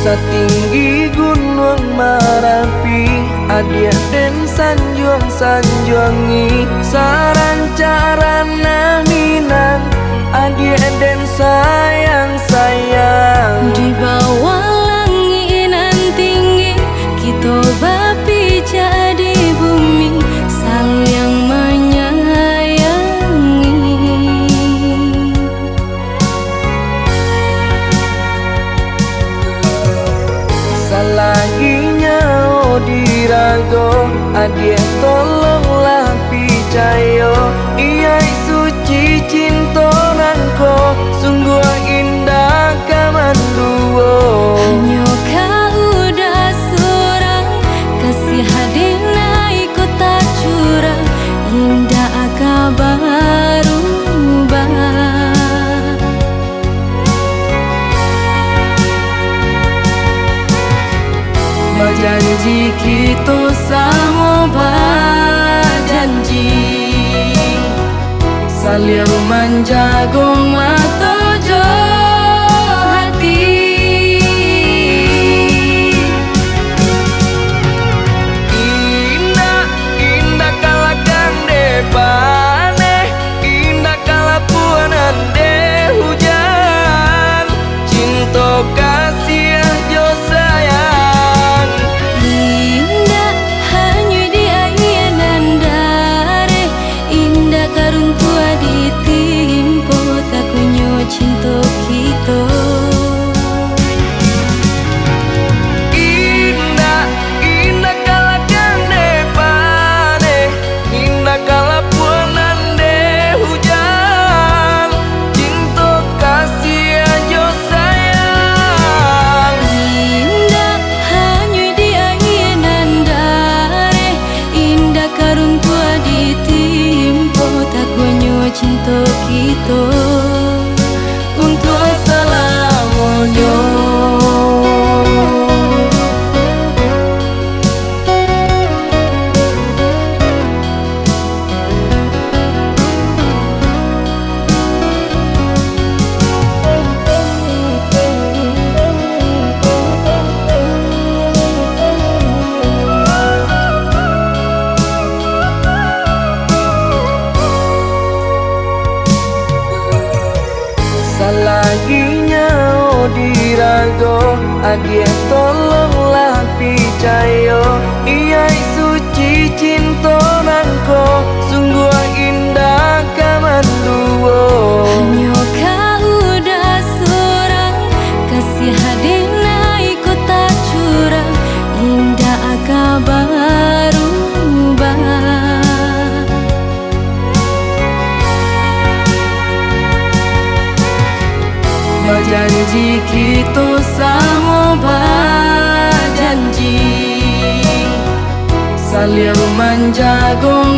Setinggi gunung Merapi, adia den sanjuang-sanjuangi, sarancarana Minang, adia den sayang-sayang. Di bawah langit nan tinggi, kita bapi jadi bumi, saling menyayangi. Salaginya dirago, adia tolonglah picayo, iya suci cinta nangko, sungguh indah kamanduo. Hanya kau udah seorang, kasih hadina ikut tak curang, indah kabar ubah. Berjanji kita sama berjanji, saling menjaga mata jo hati. Indah, indah kalagang depane, indah kalapuanan de hujan, cinta kasih jo sayang. Indah hanya di ayanan dare, indah karuntua ditimpo, tak kunyo cinta kita. Indah, indah kalagang depane, indah kalapuanan de hujan, cinta kasih jo sayang. Indah hanya di ayanan dare, indah karuntua ditimpo, tak kunyo cinta kita Untuk selamanya. Salaginya dirago, adia tolonglah picayo, iya suci cinta nangko, sungguh indah kamanduo. hanya kau udah seorang, kasih hadina ikut tak curang, indah kabar ubah. Berjanji kita sama berjanji, saling menjaga